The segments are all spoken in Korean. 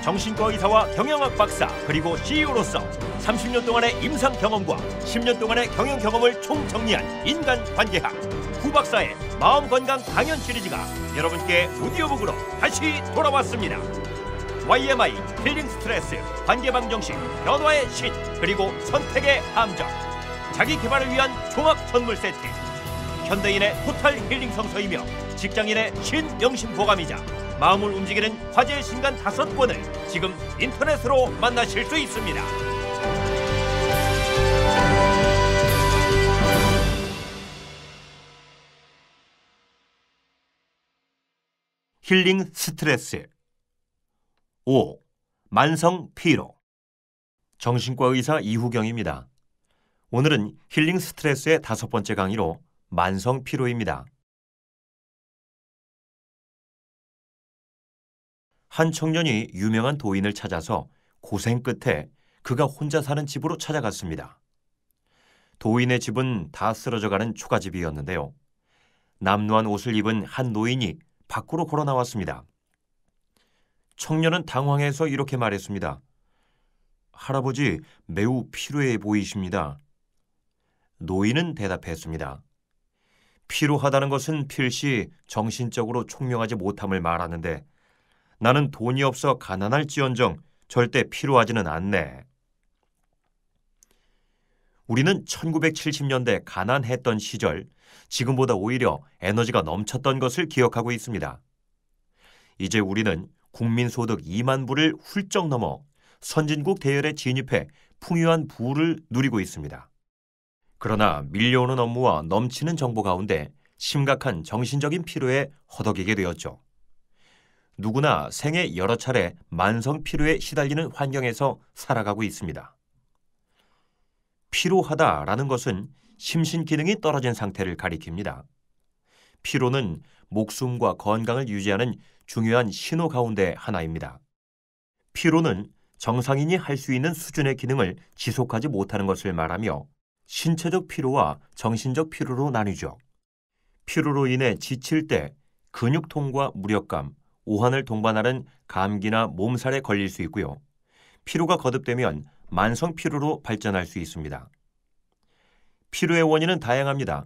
정신과 의사와 경영학 박사 그리고 CEO로서 30년 동안의 임상 경험과 10년 동안의 경영 경험을 총정리한 인간관계학 구 박사의 마음건강 강연 시리즈가 여러분께 오디오북으로 다시 돌아왔습니다. YMI, 힐링 스트레스, 관계방정식, 변화의 신, 그리고 선택의 함정, 자기 개발을 위한 종합 선물 세트, 현대인의 토탈 힐링 성서이며 직장인의 신명심보감이자 마음을 움직이는 화제의 신간 5권을 지금 인터넷으로 만나실 수 있습니다. 힐링 스트레스 5. 만성 피로. 정신과 의사 이후경입니다. 오늘은 힐링 스트레스의 5번째 강의로 만성 피로입니다. 한 청년이 유명한 도인을 찾아서 고생 끝에 그가 혼자 사는 집으로 찾아갔습니다. 도인의 집은 다 쓰러져가는 초가집이었는데요. 남루한 옷을 입은 한 노인이 밖으로 걸어 나왔습니다. 청년은 당황해서 이렇게 말했습니다. 할아버지, 매우 피로해 보이십니다. 노인은 대답했습니다. 피로하다는 것은 필시 정신적으로 총명하지 못함을 말하는데 나는 돈이 없어 가난할지언정 절대 피로하지는 않네. 우리는 1970년대 가난했던 시절 지금보다 오히려 에너지가 넘쳤던 것을 기억하고 있습니다. 이제 우리는 국민소득 2만 불을 훌쩍 넘어 선진국 대열에 진입해 풍요한 부를 누리고 있습니다. 그러나 밀려오는 업무와 넘치는 정보 가운데 심각한 정신적인 피로에 허덕이게 되었죠. 누구나 생애 여러 차례 만성 피로에 시달리는 환경에서 살아가고 있습니다. 피로하다라는 것은 심신 기능이 떨어진 상태를 가리킵니다. 피로는 목숨과 건강을 유지하는 중요한 신호 가운데 하나입니다. 피로는 정상인이 할 수 있는 수준의 기능을 지속하지 못하는 것을 말하며 신체적 피로와 정신적 피로로 나뉘죠. 피로로 인해 지칠 때 근육통과 무력감, 오한을 동반하는 감기나 몸살에 걸릴 수 있고요. 피로가 거듭되면 만성 피로로 발전할 수 있습니다. 피로의 원인은 다양합니다.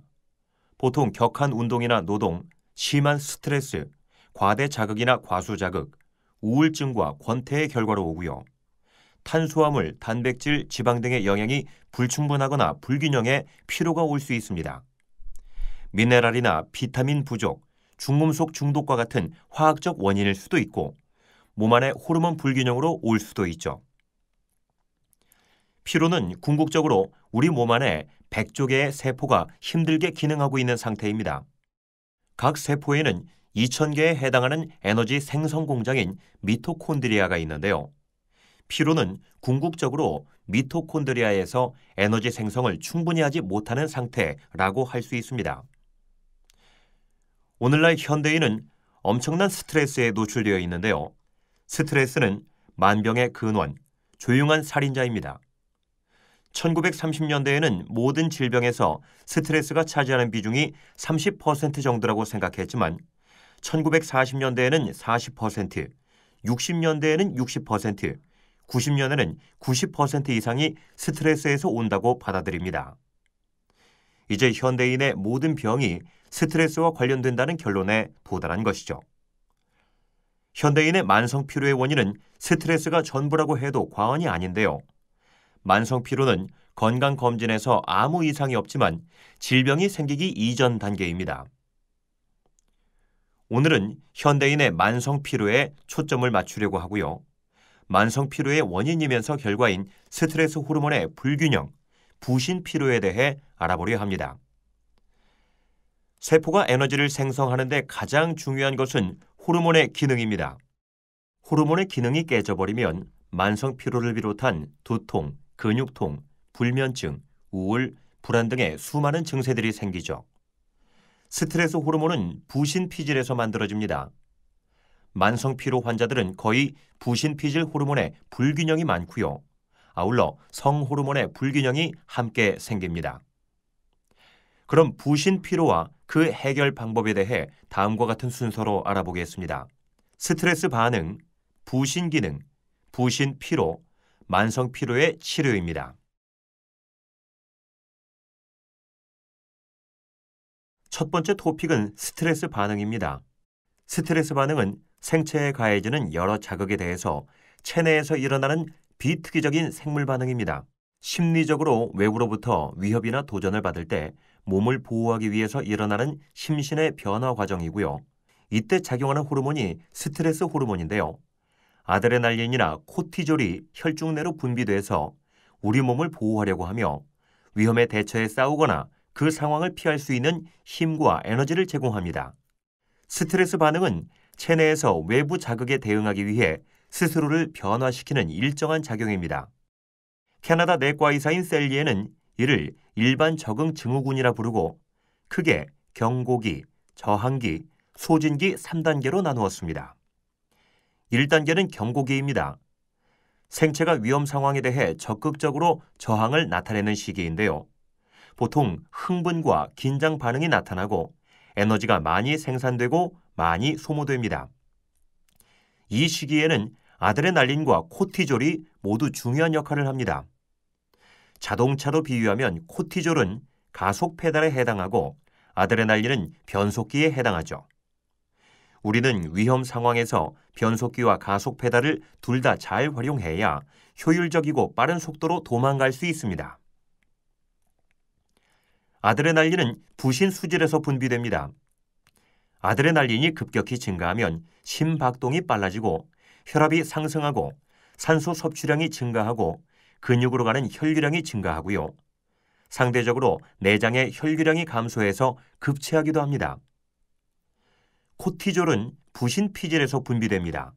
보통 격한 운동이나 노동, 심한 스트레스, 과대 자극이나 과수 자극, 우울증과 권태의 결과로 오고요. 탄수화물, 단백질, 지방 등의 영양이 불충분하거나 불균형에 피로가 올 수 있습니다. 미네랄이나 비타민 부족, 중금속 중독과 같은 화학적 원인일 수도 있고 몸 안의 호르몬 불균형으로 올 수도 있죠. 피로는 궁극적으로 우리 몸 안에 100조 개의 세포가 힘들게 기능하고 있는 상태입니다. 각 세포에는 2000개에 해당하는 에너지 생성 공장인 미토콘드리아가 있는데요. 피로는 궁극적으로 미토콘드리아에서 에너지 생성을 충분히 하지 못하는 상태라고 할 수 있습니다. 오늘날 현대인은 엄청난 스트레스에 노출되어 있는데요. 스트레스는 만병의 근원, 조용한 살인자입니다. 1930년대에는 모든 질병에서 스트레스가 차지하는 비중이 30% 정도라고 생각했지만 1940년대에는 40%, 60년대에는 60%, 90년에는 90% 이상이 스트레스에서 온다고 받아들입니다. 이제 현대인의 모든 병이 스트레스와 관련된다는 결론에 도달한 것이죠. 현대인의 만성 피로의 원인은 스트레스가 전부라고 해도 과언이 아닌데요. 만성 피로는 건강검진에서 아무 이상이 없지만 질병이 생기기 이전 단계입니다. 오늘은 현대인의 만성 피로에 초점을 맞추려고 하고요. 만성 피로의 원인이면서 결과인 스트레스 호르몬의 불균형, 부신 피로에 대해 알아보려 합니다. 세포가 에너지를 생성하는 데 가장 중요한 것은 호르몬의 기능입니다. 호르몬의 기능이 깨져버리면 만성 피로를 비롯한 두통, 근육통, 불면증, 우울, 불안 등의 수많은 증세들이 생기죠. 스트레스 호르몬은 부신 피질에서 만들어집니다. 만성 피로 환자들은 거의 부신 피질 호르몬의 불균형이 많고요. 아울러 성 호르몬의 불균형이 함께 생깁니다. 그럼 부신 피로와 그 해결 방법에 대해 다음과 같은 순서로 알아보겠습니다. 스트레스 반응, 부신 기능, 부신 피로, 만성 피로의 치료입니다. 첫 번째 토픽은 스트레스 반응입니다. 스트레스 반응은 생체에 가해지는 여러 자극에 대해서 체내에서 일어나는 비특이적인 생물 반응입니다. 심리적으로 외부로부터 위협이나 도전을 받을 때 몸을 보호하기 위해서 일어나는 심신의 변화 과정이고요. 이때 작용하는 호르몬이 스트레스 호르몬인데요. 아드레날린이나 코티졸이 혈중 내로 분비돼서 우리 몸을 보호하려고 하며 위험에 대처해 싸우거나 그 상황을 피할 수 있는 힘과 에너지를 제공합니다. 스트레스 반응은 체내에서 외부 자극에 대응하기 위해 스스로를 변화시키는 일정한 작용입니다. 캐나다 내과 의사인 셀리에는 이를 일반 적응 증후군이라 부르고 크게 경고기, 저항기, 소진기 3단계로 나누었습니다. 1단계는 경고기입니다. 생체가 위험 상황에 대해 적극적으로 저항을 나타내는 시기인데요. 보통 흥분과 긴장 반응이 나타나고 에너지가 많이 생산되고 많이 소모됩니다. 이 시기에는 아드레날린과 코티졸이 모두 중요한 역할을 합니다. 자동차로 비유하면 코티졸은 가속 페달에 해당하고 아드레날린은 변속기에 해당하죠. 우리는 위험 상황에서 변속기와 가속 페달을 둘 다 잘 활용해야 효율적이고 빠른 속도로 도망갈 수 있습니다. 아드레날린은 부신 수질에서 분비됩니다. 아드레날린이 급격히 증가하면 심박동이 빨라지고 혈압이 상승하고 산소 섭취량이 증가하고 근육으로 가는 혈류량이 증가하고요. 상대적으로 내장의 혈류량이 감소해서 급체하기도 합니다. 코티졸은 부신 피질에서 분비됩니다.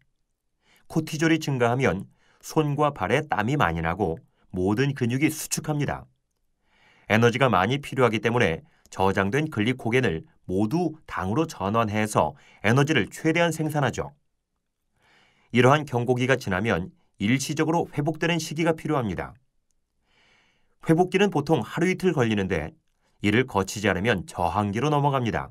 코티졸이 증가하면 손과 발에 땀이 많이 나고 모든 근육이 수축합니다. 에너지가 많이 필요하기 때문에 저장된 글리코겐을 모두 당으로 전환해서 에너지를 최대한 생산하죠. 이러한 경고기가 지나면 일시적으로 회복되는 시기가 필요합니다. 회복기는 보통 하루 이틀 걸리는데 이를 거치지 않으면 저항기로 넘어갑니다.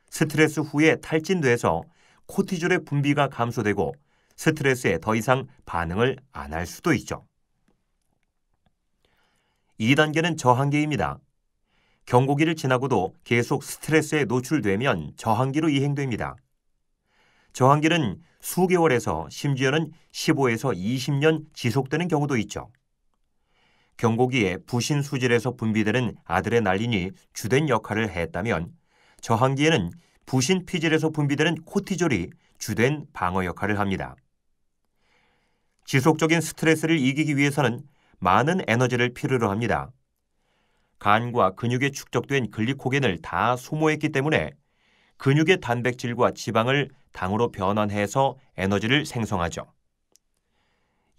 스트레스 후에 탈진돼서 코티졸의 분비가 감소되고 스트레스에 더 이상 반응을 안 할 수도 있죠. 2단계는 저항기입니다. 경고기를 지나고도 계속 스트레스에 노출되면 저항기로 이행됩니다. 저항기는 수개월에서 심지어는 15에서 20년 지속되는 경우도 있죠. 경고기에 부신 수질에서 분비되는 아드레날린이 주된 역할을 했다면 저항기에는 부신 피질에서 분비되는 코티졸이 주된 방어 역할을 합니다. 지속적인 스트레스를 이기기 위해서는 많은 에너지를 필요로 합니다. 간과 근육에 축적된 글리코겐을 다 소모했기 때문에 근육의 단백질과 지방을 당으로 변환해서 에너지를 생성하죠.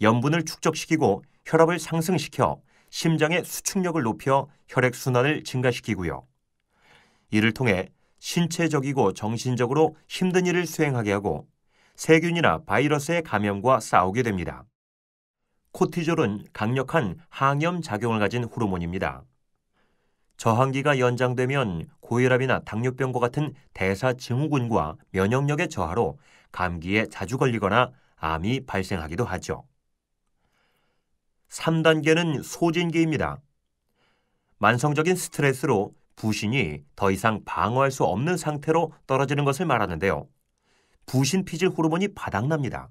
염분을 축적시키고 혈압을 상승시켜 심장의 수축력을 높여 혈액순환을 증가시키고요. 이를 통해 신체적이고 정신적으로 힘든 일을 수행하게 하고 세균이나 바이러스의 감염과 싸우게 됩니다. 코티졸은 강력한 항염 작용을 가진 호르몬입니다. 저항기가 연장되면 고혈압이나 당뇨병과 같은 대사증후군과 면역력의 저하로 감기에 자주 걸리거나 암이 발생하기도 하죠. 3단계는 소진기입니다. 만성적인 스트레스로 부신이 더 이상 방어할 수 없는 상태로 떨어지는 것을 말하는데요. 부신 피질 호르몬이 바닥납니다.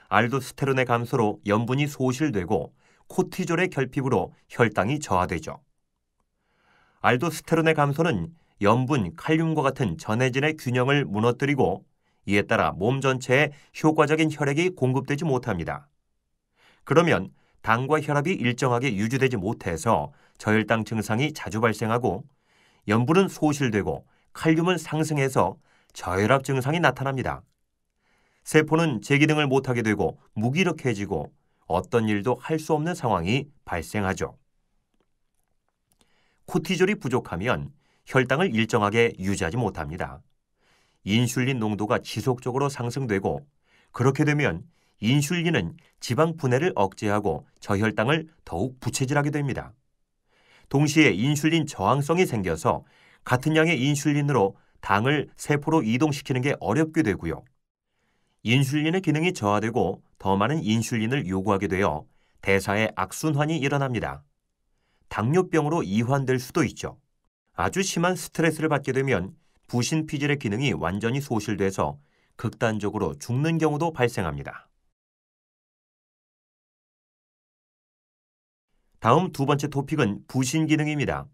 알도스테론의 감소로 염분이 소실되고 코티졸의 결핍으로 혈당이 저하되죠. 알도스테론의 감소는 염분, 칼륨과 같은 전해진의 균형을 무너뜨리고 이에 따라 몸 전체에 효과적인 혈액이 공급되지 못합니다. 그러면 당과 혈압이 일정하게 유지되지 못해서 저혈당 증상이 자주 발생하고 염분은 소실되고 칼륨은 상승해서 저혈압 증상이 나타납니다. 세포는 제기능을 못하게 되고 무기력해지고 어떤 일도 할 수 없는 상황이 발생하죠. 코티졸이 부족하면 혈당을 일정하게 유지하지 못합니다. 인슐린 농도가 지속적으로 상승되고 그렇게 되면 인슐린은 지방 분해를 억제하고 저혈당을 더욱 부채질하게 됩니다. 동시에 인슐린 저항성이 생겨서 같은 양의 인슐린으로 당을 세포로 이동시키는 게 어렵게 되고요. 인슐린의 기능이 저하되고 더 많은 인슐린을 요구하게 되어 대사에 악순환이 일어납니다. 당뇨병으로 이환될 수도 있죠. 아주 심한 스트레스를 받게 되면 부신피질의 기능이 완전히 소실돼서 극단적으로 죽는 경우도 발생합니다. 다음 두 번째 토픽은 부신 기능입니다.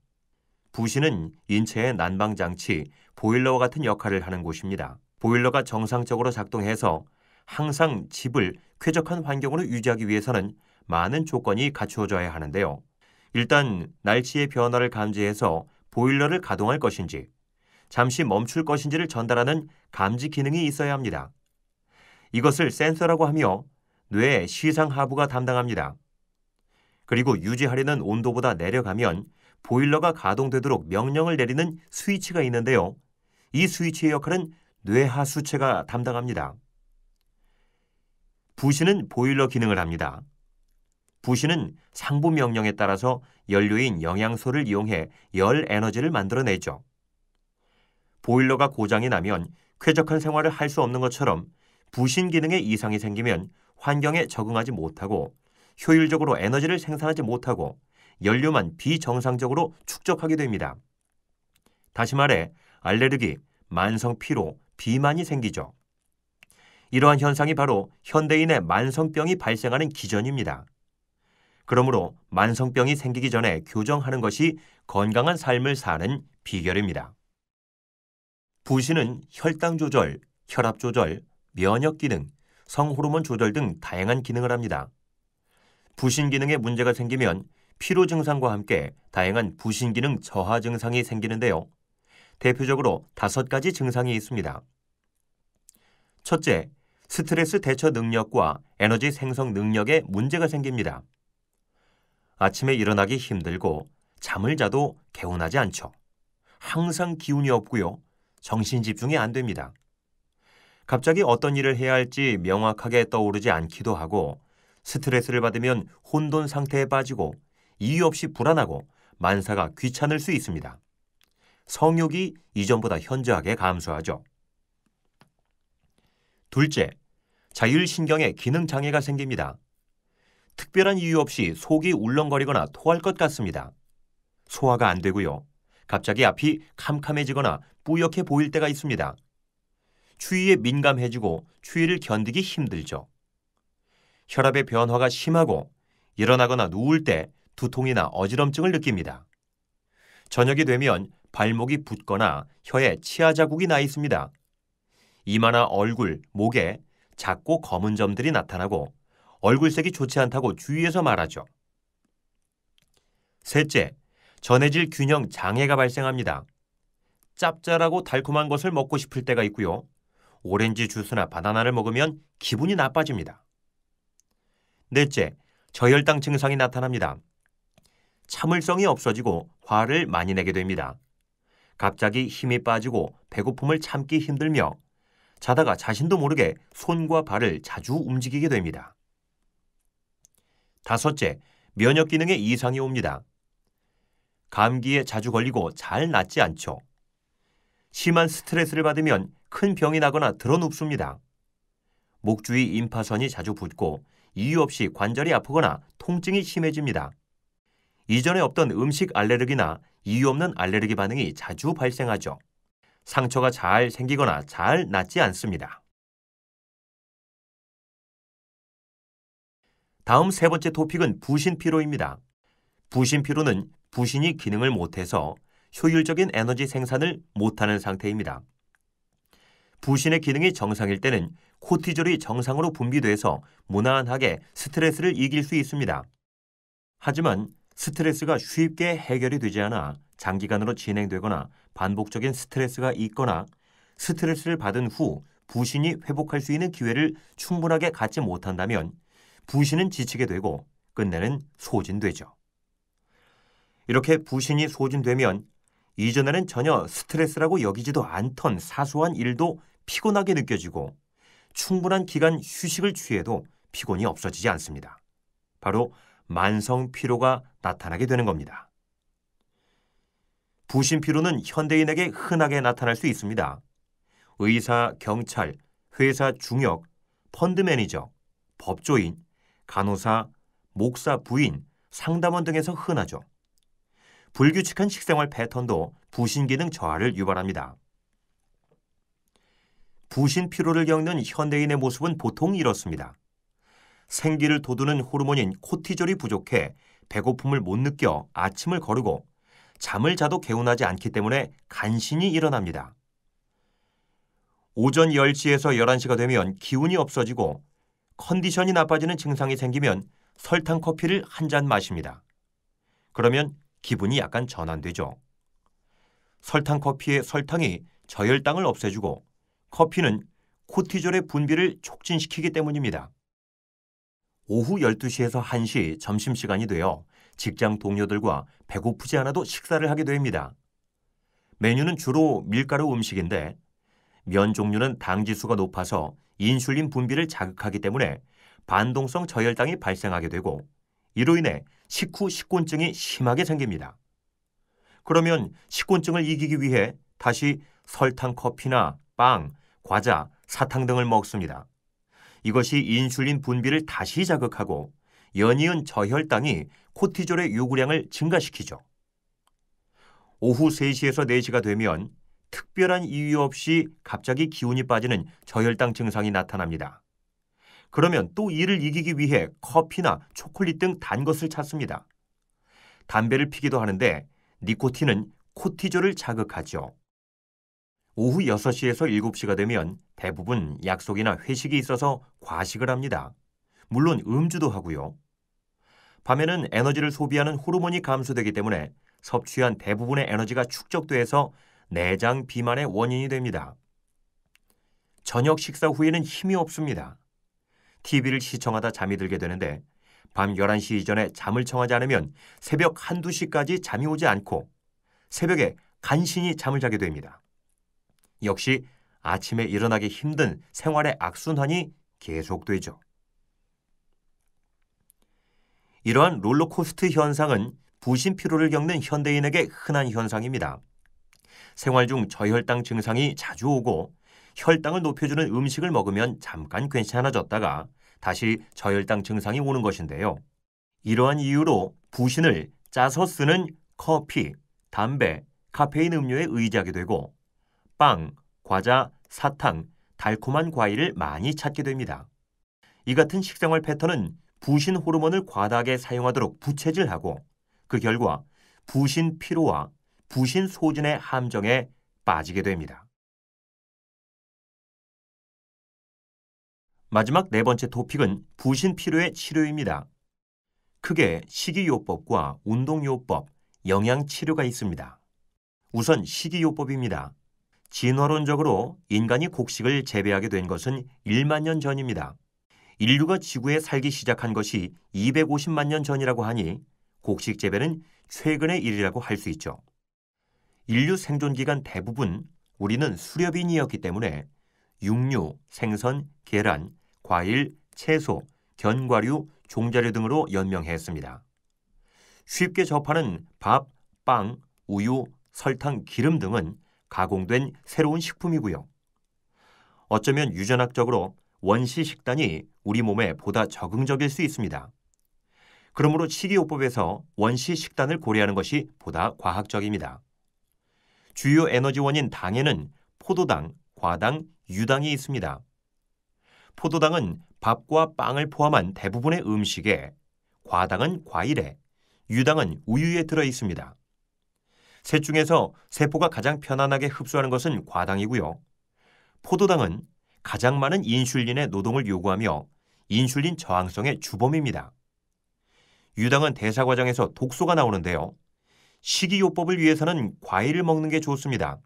부신은 인체의 난방장치, 보일러와 같은 역할을 하는 곳입니다. 보일러가 정상적으로 작동해서 항상 집을 쾌적한 환경으로 유지하기 위해서는 많은 조건이 갖추어져야 하는데요. 일단 날씨의 변화를 감지해서 보일러를 가동할 것인지, 잠시 멈출 것인지를 전달하는 감지 기능이 있어야 합니다. 이것을 센서라고 하며 뇌의 시상하부가 담당합니다. 그리고 유지하려는 온도보다 내려가면 보일러가 가동되도록 명령을 내리는 스위치가 있는데요. 이 스위치의 역할은 뇌하수체가 담당합니다. 부신은 보일러 기능을 합니다. 부신은 상부 명령에 따라서 연료인 영양소를 이용해 열 에너지를 만들어내죠. 보일러가 고장이 나면 쾌적한 생활을 할 수 없는 것처럼 부신 기능에 이상이 생기면 환경에 적응하지 못하고 효율적으로 에너지를 생산하지 못하고 연료만 비정상적으로 축적하게 됩니다. 다시 말해 알레르기, 만성 피로, 비만이 생기죠. 이러한 현상이 바로 현대인의 만성병이 발생하는 기전입니다. 그러므로 만성병이 생기기 전에 교정하는 것이 건강한 삶을 사는 비결입니다. 부신은 혈당 조절, 혈압 조절, 면역 기능, 성호르몬 조절 등 다양한 기능을 합니다. 부신 기능에 문제가 생기면 피로 증상과 함께 다양한 부신 기능 저하 증상이 생기는데요. 대표적으로 5가지 증상이 있습니다. 첫째, 스트레스 대처 능력과 에너지 생성 능력에 문제가 생깁니다. 아침에 일어나기 힘들고 잠을 자도 개운하지 않죠. 항상 기운이 없고요. 정신 집중이 안 됩니다. 갑자기 어떤 일을 해야 할지 명확하게 떠오르지 않기도 하고 스트레스를 받으면 혼돈 상태에 빠지고 이유 없이 불안하고 만사가 귀찮을 수 있습니다. 성욕이 이전보다 현저하게 감소하죠. 둘째, 자율신경에 기능장애가 생깁니다. 특별한 이유 없이 속이 울렁거리거나 토할 것 같습니다. 소화가 안 되고요. 갑자기 앞이 캄캄해지거나 뿌옇게 보일 때가 있습니다. 추위에 민감해지고 추위를 견디기 힘들죠. 혈압의 변화가 심하고 일어나거나 누울 때 두통이나 어지럼증을 느낍니다. 저녁이 되면 발목이 붓거나 혀에 치아 자국이 나 있습니다. 이마나 얼굴, 목에 작고 검은 점들이 나타나고 얼굴색이 좋지 않다고 주위에서 말하죠. 셋째, 전해질 균형 장애가 발생합니다. 짭짤하고 달콤한 것을 먹고 싶을 때가 있고요. 오렌지 주스나 바나나를 먹으면 기분이 나빠집니다. 넷째, 저혈당 증상이 나타납니다. 참을성이 없어지고 화를 많이 내게 됩니다. 갑자기 힘이 빠지고 배고픔을 참기 힘들며 자다가 자신도 모르게 손과 발을 자주 움직이게 됩니다. 다섯째, 면역 기능에 이상이 옵니다. 감기에 자주 걸리고 잘 낫지 않죠. 심한 스트레스를 받으면 큰 병이 나거나 드러눕습니다. 목 주위 임파선이 자주 붓고 이유 없이 관절이 아프거나 통증이 심해집니다. 이전에 없던 음식 알레르기나 이유 없는 알레르기 반응이 자주 발생하죠. 상처가 잘 생기거나 잘 낫지 않습니다. 다음 세 번째 토픽은 부신피로입니다. 부신피로는 부신이 기능을 못해서 효율적인 에너지 생산을 못하는 상태입니다. 부신의 기능이 정상일 때는 코티졸이 정상으로 분비돼서 무난하게 스트레스를 이길 수 있습니다. 하지만 스트레스가 쉽게 해결이 되지 않아 장기간으로 진행되거나 반복적인 스트레스가 있거나 스트레스를 받은 후 부신이 회복할 수 있는 기회를 충분하게 갖지 못한다면 부신은 지치게 되고 끝내는 소진되죠. 이렇게 부신이 소진되면 이전에는 전혀 스트레스라고 여기지도 않던 사소한 일도 피곤하게 느껴지고 충분한 기간 휴식을 취해도 피곤이 없어지지 않습니다. 바로 만성 피로가 나타나게 되는 겁니다. 부신 피로는 현대인에게 흔하게 나타날 수 있습니다. 의사, 경찰, 회사 중역, 펀드 매니저, 법조인, 간호사, 목사 부인, 상담원 등에서 흔하죠. 불규칙한 식생활 패턴도 부신 기능 저하를 유발합니다. 부신 피로를 겪는 현대인의 모습은 보통 이렇습니다. 생기를 돋우는 호르몬인 코티졸이 부족해 배고픔을 못 느껴 아침을 거르고 잠을 자도 개운하지 않기 때문에 간신히 일어납니다. 오전 10시에서 11시가 되면 기운이 없어지고 컨디션이 나빠지는 증상이 생기면 설탕 커피를 한 잔 마십니다. 그러면 기분이 약간 전환되죠. 설탕 커피의 설탕이 저혈당을 없애주고 커피는 코티졸의 분비를 촉진시키기 때문입니다. 오후 12시에서 1시 점심시간이 되어 직장 동료들과 배고프지 않아도 식사를 하게 됩니다. 메뉴는 주로 밀가루 음식인데 면 종류는 당지수가 높아서 인슐린 분비를 자극하기 때문에 반동성 저혈당이 발생하게 되고 이로 인해 식후 식곤증이 심하게 생깁니다. 그러면 식곤증을 이기기 위해 다시 설탕 커피나 빵, 과자, 사탕 등을 먹습니다. 이것이 인슐린 분비를 다시 자극하고 연이은 저혈당이 코티졸의 요구량을 증가시키죠. 오후 3시에서 4시가 되면 특별한 이유 없이 갑자기 기운이 빠지는 저혈당 증상이 나타납니다. 그러면 또 이를 이기기 위해 커피나 초콜릿 등 단 것을 찾습니다. 담배를 피기도 하는데 니코틴은 코티졸을 자극하죠. 오후 6시에서 7시가 되면 대부분 약속이나 회식이 있어서 과식을 합니다. 물론 음주도 하고요. 밤에는 에너지를 소비하는 호르몬이 감소되기 때문에 섭취한 대부분의 에너지가 축적돼서 내장 비만의 원인이 됩니다. 저녁 식사 후에는 힘이 없습니다. TV를 시청하다 잠이 들게 되는데 밤 11시 이전에 잠을 청하지 않으면 새벽 1, 2시까지 잠이 오지 않고 새벽에 간신히 잠을 자게 됩니다. 역시 아침에 일어나기 힘든 생활의 악순환이 계속되죠. 이러한 롤러코스터 현상은 부신 피로를 겪는 현대인에게 흔한 현상입니다. 생활 중 저혈당 증상이 자주 오고 혈당을 높여주는 음식을 먹으면 잠깐 괜찮아졌다가 다시 저혈당 증상이 오는 것인데요. 이러한 이유로 부신을 짜서 쓰는 커피, 담배, 카페인 음료에 의지하게 되고 빵, 과자, 사탕, 달콤한 과일을 많이 찾게 됩니다. 이 같은 식생활 패턴은 부신 호르몬을 과다하게 사용하도록 부채질하고 그 결과 부신 피로와 부신 소진의 함정에 빠지게 됩니다. 마지막 4번째 토픽은 부신 피로의 치료입니다. 크게 식이요법과 운동요법, 영양치료가 있습니다. 우선 식이요법입니다. 진화론적으로 인간이 곡식을 재배하게 된 것은 1만 년 전입니다. 인류가 지구에 살기 시작한 것이 250만 년 전이라고 하니 곡식 재배는 최근의 일이라고 할 수 있죠. 인류 생존 기간 대부분 우리는 수렵인이었기 때문에 육류, 생선, 계란, 과일, 채소, 견과류, 종자류 등으로 연명했습니다. 쉽게 접하는 밥, 빵, 우유, 설탕, 기름 등은 가공된 새로운 식품이고요. 어쩌면 유전학적으로 원시 식단이 우리 몸에 보다 적응적일 수 있습니다. 그러므로 식이요법에서 원시 식단을 고려하는 것이 보다 과학적입니다. 주요 에너지원인 당에는 포도당, 과당, 유당이 있습니다. 포도당은 밥과 빵을 포함한 대부분의 음식에, 과당은 과일에, 유당은 우유에 들어 있습니다. 셋 중에서 세포가 가장 편안하게 흡수하는 것은 과당이고요. 포도당은 가장 많은 인슐린의 노동을 요구하며 인슐린 저항성의 주범입니다. 유당은 대사 과정에서 독소가 나오는데요. 식이요법을 위해서는 과일을 먹는 게 좋습니다.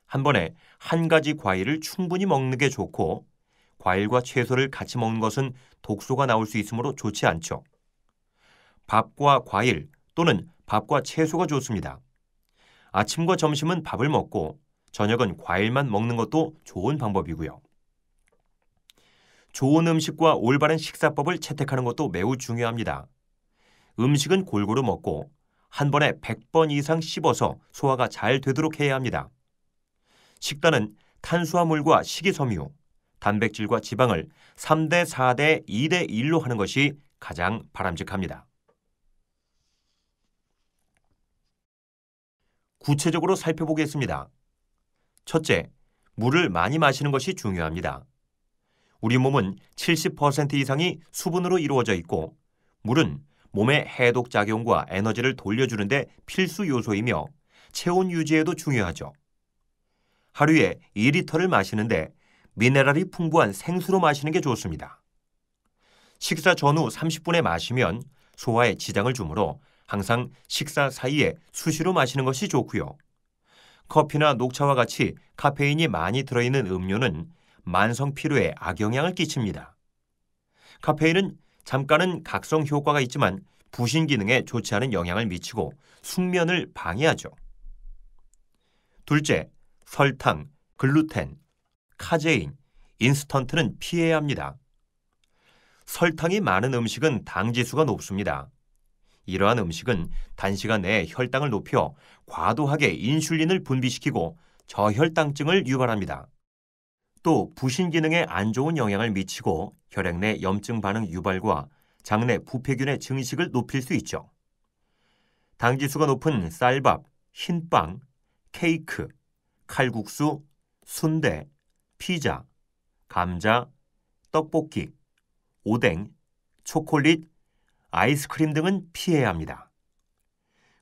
한 번에 한 가지 과일을 충분히 먹는 게 좋고 과일과 채소를 같이 먹는 것은 독소가 나올 수 있으므로 좋지 않죠. 밥과 과일 또는 밥과 채소가 좋습니다. 아침과 점심은 밥을 먹고 저녁은 과일만 먹는 것도 좋은 방법이고요. 좋은 음식과 올바른 식사법을 채택하는 것도 매우 중요합니다. 음식은 골고루 먹고 한 번에 100번 이상 씹어서 소화가 잘 되도록 해야 합니다. 식단은 탄수화물과 식이섬유, 단백질과 지방을 3대 4대 2대 1로 하는 것이 가장 바람직합니다. 구체적으로 살펴보겠습니다. 첫째, 물을 많이 마시는 것이 중요합니다. 우리 몸은 70% 이상이 수분으로 이루어져 있고 물은 몸의 해독작용과 에너지를 돌려주는 데 필수 요소이며 체온 유지에도 중요하죠. 하루에 2리터를 마시는데 미네랄이 풍부한 생수로 마시는 게 좋습니다. 식사 전후 30분에 마시면 소화에 지장을 주므로 항상 식사 사이에 수시로 마시는 것이 좋고요. 커피나 녹차와 같이 카페인이 많이 들어있는 음료는 만성 피로에 악영향을 끼칩니다. 카페인은 잠깐은 각성 효과가 있지만 부신 기능에 좋지 않은 영향을 미치고 숙면을 방해하죠. 둘째, 설탕, 글루텐, 카제인, 인스턴트는 피해야 합니다. 설탕이 많은 음식은 당지수가 높습니다. 이러한 음식은 단시간 내에 혈당을 높여 과도하게 인슐린을 분비시키고 저혈당증을 유발합니다. 또 부신 기능에 안 좋은 영향을 미치고 혈액 내 염증 반응 유발과 장내 부패균의 증식을 높일 수 있죠. 당지수가 높은 쌀밥, 흰빵, 케이크, 칼국수, 순대, 피자, 감자, 떡볶이, 오뎅, 초콜릿, 아이스크림 등은 피해야 합니다.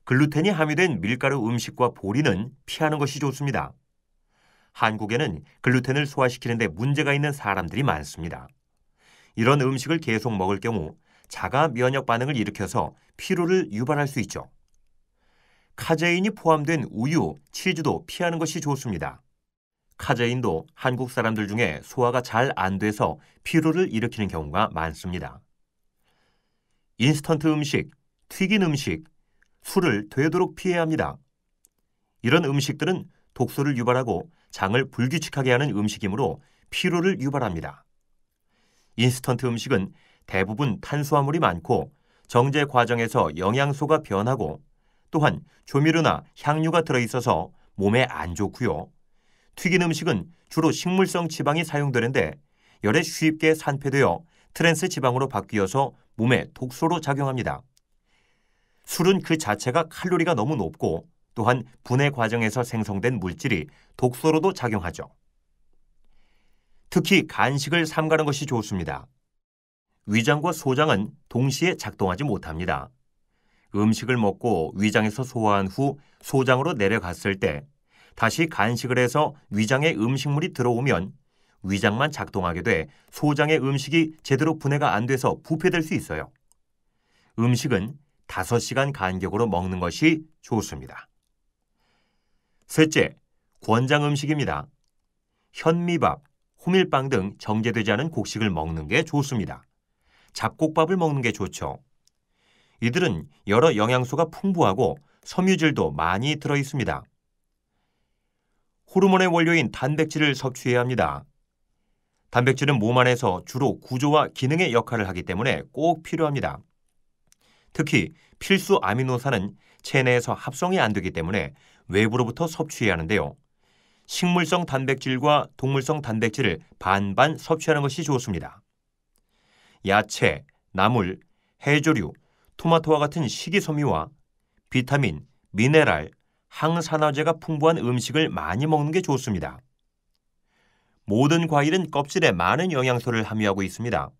글루텐이 함유된 밀가루 음식과 보리는 피하는 것이 좋습니다. 한국에는 글루텐을 소화시키는 데 문제가 있는 사람들이 많습니다. 이런 음식을 계속 먹을 경우 자가 면역 반응을 일으켜서 피로를 유발할 수 있죠. 카제인이 포함된 우유, 치즈도 피하는 것이 좋습니다. 카제인도 한국 사람들 중에 소화가 잘 안 돼서 피로를 일으키는 경우가 많습니다. 인스턴트 음식, 튀긴 음식, 술을 되도록 피해야 합니다. 이런 음식들은 독소를 유발하고 장을 불규칙하게 하는 음식이므로 피로를 유발합니다. 인스턴트 음식은 대부분 탄수화물이 많고 정제 과정에서 영양소가 변하고 또한 조미료나 향료가 들어있어서 몸에 안 좋고요. 튀긴 음식은 주로 식물성 지방이 사용되는데 열에 쉽게 산패되어 트랜스 지방으로 바뀌어서 몸에 독소로 작용합니다. 술은 그 자체가 칼로리가 너무 높고 또한 분해 과정에서 생성된 물질이 독소로도 작용하죠. 특히 간식을 삼가는 것이 좋습니다. 위장과 소장은 동시에 작동하지 못합니다. 음식을 먹고 위장에서 소화한 후 소장으로 내려갔을 때 다시 간식을 해서 위장에 음식물이 들어오면 위장만 작동하게 돼 소장의 음식이 제대로 분해가 안 돼서 부패될 수 있어요. 음식은 5시간 간격으로 먹는 것이 좋습니다. 셋째, 권장 음식입니다. 현미밥, 호밀빵 등 정제되지 않은 곡식을 먹는 게 좋습니다. 잡곡밥을 먹는 게 좋죠. 이들은 여러 영양소가 풍부하고 섬유질도 많이 들어있습니다. 호르몬의 원료인 단백질을 섭취해야 합니다. 단백질은 몸 안에서 주로 구조와 기능의 역할을 하기 때문에 꼭 필요합니다. 특히 필수 아미노산은 체내에서 합성이 안 되기 때문에 외부로부터 섭취해야 하는데요. 식물성 단백질과 동물성 단백질을 반반 섭취하는 것이 좋습니다. 야채, 나물, 해조류, 토마토와 같은 식이섬유와 비타민, 미네랄, 항산화제가 풍부한 음식을 많이 먹는 게 좋습니다. 모든 과일은 껍질에 많은 영양소를 함유하고 있습니다.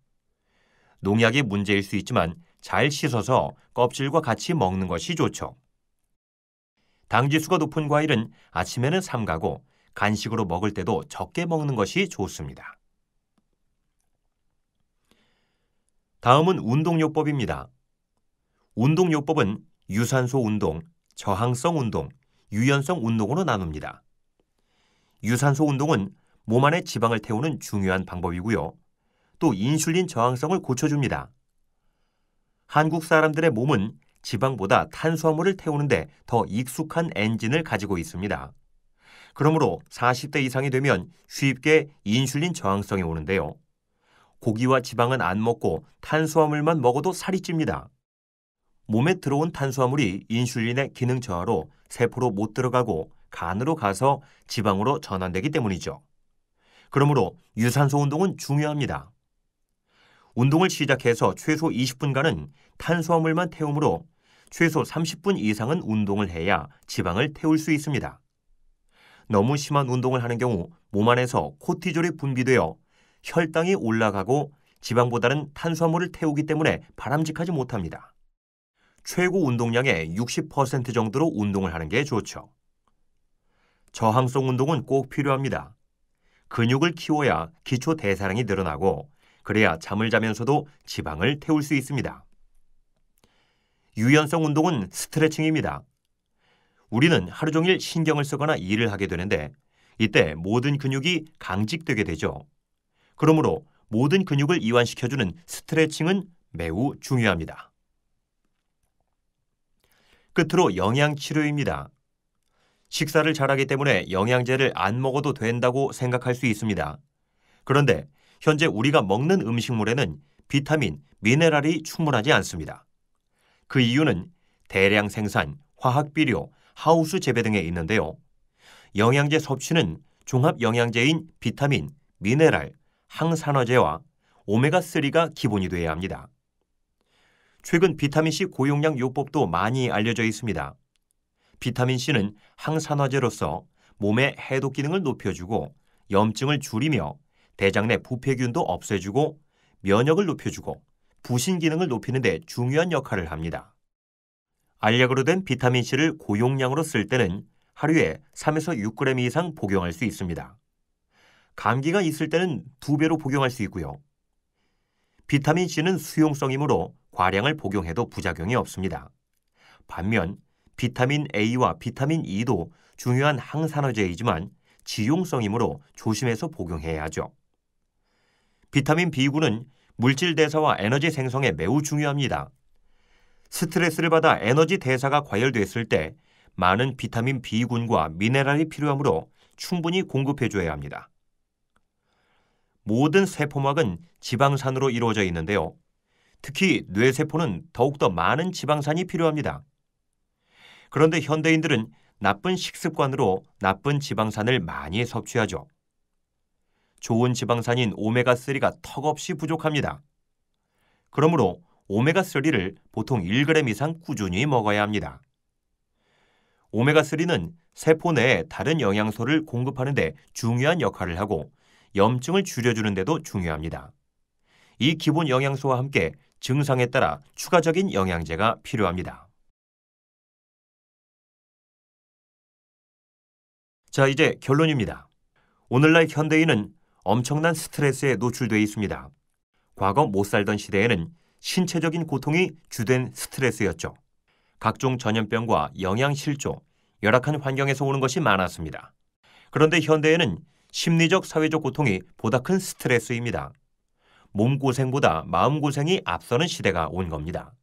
농약이 문제일 수 있지만 잘 씻어서 껍질과 같이 먹는 것이 좋죠. 당지수가 높은 과일은 아침에는 삼가고 간식으로 먹을 때도 적게 먹는 것이 좋습니다. 다음은 운동요법입니다. 운동요법은 유산소 운동, 저항성 운동, 유연성 운동으로 나눕니다. 유산소 운동은 몸 안에 지방을 태우는 중요한 방법이고요. 또 인슐린 저항성을 고쳐줍니다. 한국 사람들의 몸은 지방보다 탄수화물을 태우는데 더 익숙한 엔진을 가지고 있습니다. 그러므로 40대 이상이 되면 쉽게 인슐린 저항성이 오는데요. 고기와 지방은 안 먹고 탄수화물만 먹어도 살이 찝니다. 몸에 들어온 탄수화물이 인슐린의 기능 저하로 세포로 못 들어가고 간으로 가서 지방으로 전환되기 때문이죠. 그러므로 유산소 운동은 중요합니다. 운동을 시작해서 최소 20분간은 탄수화물만 태우므로 최소 30분 이상은 운동을 해야 지방을 태울 수 있습니다. 너무 심한 운동을 하는 경우 몸 안에서 코티졸이 분비되어 혈당이 올라가고 지방보다는 탄수화물을 태우기 때문에 바람직하지 못합니다. 최고 운동량의 60% 정도로 운동을 하는 게 좋죠. 저항성 운동은 꼭 필요합니다. 근육을 키워야 기초 대사량이 늘어나고 그래야 잠을 자면서도 지방을 태울 수 있습니다. 유연성 운동은 스트레칭입니다. 우리는 하루 종일 신경을 쓰거나 일을 하게 되는데 이때 모든 근육이 강직되게 되죠. 그러므로 모든 근육을 이완시켜주는 스트레칭은 매우 중요합니다. 끝으로 영양치료입니다. 식사를 잘하기 때문에 영양제를 안 먹어도 된다고 생각할 수 있습니다. 그런데 현재 우리가 먹는 음식물에는 비타민, 미네랄이 충분하지 않습니다. 그 이유는 대량 생산, 화학비료, 하우스 재배 등에 있는데요. 영양제 섭취는 종합 영양제인 비타민, 미네랄, 항산화제와 오메가3가 기본이 되어야 합니다. 최근 비타민C 고용량 요법도 많이 알려져 있습니다. 비타민C는 항산화제로서 몸의 해독 기능을 높여주고 염증을 줄이며 대장 내 부패균도 없애주고 면역을 높여주고 부신 기능을 높이는 데 중요한 역할을 합니다. 알약으로 된 비타민C를 고용량으로 쓸 때는 하루에 3에서 6g 이상 복용할 수 있습니다. 감기가 있을 때는 2배로 복용할 수 있고요. 비타민C는 수용성이므로 과량을 복용해도 부작용이 없습니다. 반면 비타민 A와 비타민 E도 중요한 항산화제이지만 지용성이므로 조심해서 복용해야 하죠. 비타민 B군은 물질 대사와 에너지 생성에 매우 중요합니다. 스트레스를 받아 에너지 대사가 과열됐을 때 많은 비타민 B군과 미네랄이 필요하므로 충분히 공급해줘야 합니다. 모든 세포막은 지방산으로 이루어져 있는데요. 특히 뇌세포는 더욱더 많은 지방산이 필요합니다. 그런데 현대인들은 나쁜 식습관으로 나쁜 지방산을 많이 섭취하죠. 좋은 지방산인 오메가3가 턱없이 부족합니다. 그러므로 오메가3를 보통 1g 이상 꾸준히 먹어야 합니다. 오메가3는 세포 내에 다른 영양소를 공급하는 데 중요한 역할을 하고 염증을 줄여주는 데도 중요합니다. 이 기본 영양소와 함께 증상에 따라 추가적인 영양제가 필요합니다. 자, 이제 결론입니다. 오늘날 현대인은 엄청난 스트레스에 노출되어 있습니다. 과거 못 살던 시대에는 신체적인 고통이 주된 스트레스였죠. 각종 전염병과 영양실조, 열악한 환경에서 오는 것이 많았습니다. 그런데 현대에는 심리적, 사회적 고통이 보다 큰 스트레스입니다. 몸고생보다 마음고생이 앞서는 시대가 온 겁니다.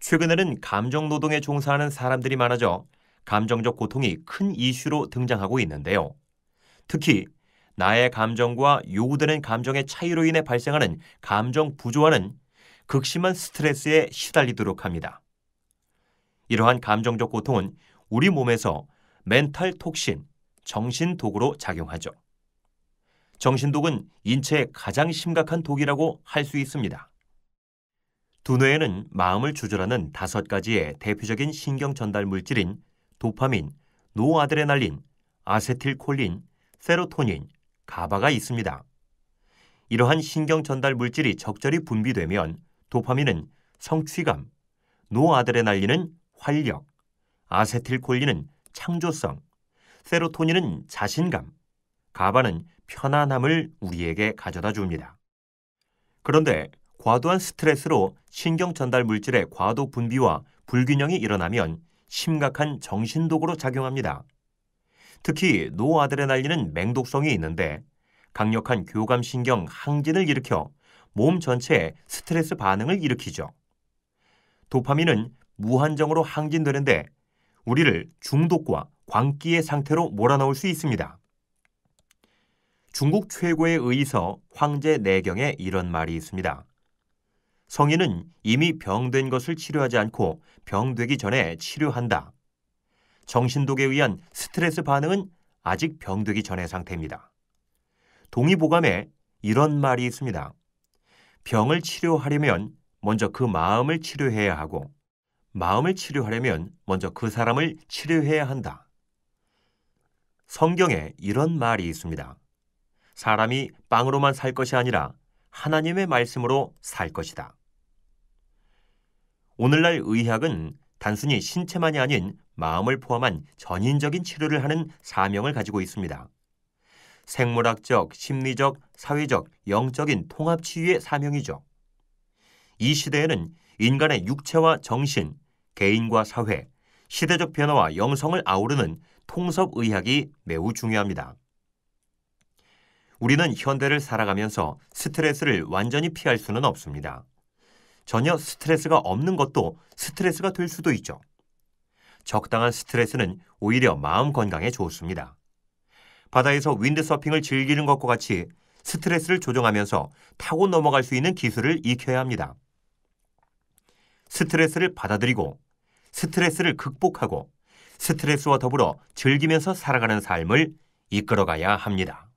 최근에는 감정노동에 종사하는 사람들이 많아져 감정적 고통이 큰 이슈로 등장하고 있는데요. 특히 나의 감정과 요구되는 감정의 차이로 인해 발생하는 감정 부조화는 극심한 스트레스에 시달리도록 합니다. 이러한 감정적 고통은 우리 몸에서 멘탈 톡신, 정신독으로 작용하죠. 정신독은 인체의 가장 심각한 독이라고 할 수 있습니다. 두뇌에는 마음을 조절하는 5가지의 대표적인 신경 전달 물질인 도파민, 노아드레날린, 아세틸콜린, 세로토닌, 가바가 있습니다. 이러한 신경 전달 물질이 적절히 분비되면 도파민은 성취감, 노아드레날린은 활력, 아세틸콜린은 창조성, 세로토닌은 자신감, 가바는 편안함을 우리에게 가져다 줍니다. 그런데 과도한 스트레스로 신경 전달 물질의 과도 분비와 불균형이 일어나면 심각한 정신독으로 작용합니다. 특히 노아드레날린은 맹독성이 있는데 강력한 교감신경 항진을 일으켜 몸 전체에 스트레스 반응을 일으키죠. 도파민은 무한정으로 항진되는데 우리를 중독과 광기의 상태로 몰아넣을 수 있습니다. 중국 최고의 의서 황제 내경에 이런 말이 있습니다. 성인은 이미 병된 것을 치료하지 않고 병되기 전에 치료한다. 정신독에 의한 스트레스 반응은 아직 병되기 전의 상태입니다. 동의보감에 이런 말이 있습니다. 병을 치료하려면 먼저 그 마음을 치료해야 하고 마음을 치료하려면 먼저 그 사람을 치료해야 한다. 성경에 이런 말이 있습니다. 사람이 빵으로만 살 것이 아니라 하나님의 말씀으로 살 것이다. 오늘날 의학은 단순히 신체만이 아닌 마음을 포함한 전인적인 치료를 하는 사명을 가지고 있습니다. 생물학적, 심리적, 사회적, 영적인 통합 치유의 사명이죠. 이 시대에는 인간의 육체와 정신, 개인과 사회, 시대적 변화와 영성을 아우르는 통섭의학이 매우 중요합니다. 우리는 현대를 살아가면서 스트레스를 완전히 피할 수는 없습니다. 전혀 스트레스가 없는 것도 스트레스가 될 수도 있죠. 적당한 스트레스는 오히려 마음 건강에 좋습니다. 바다에서 윈드서핑을 즐기는 것과 같이 스트레스를 조정하면서 타고 넘어갈 수 있는 기술을 익혀야 합니다. 스트레스를 받아들이고 스트레스를 극복하고 스트레스와 더불어 즐기면서 살아가는 삶을 이끌어가야 합니다.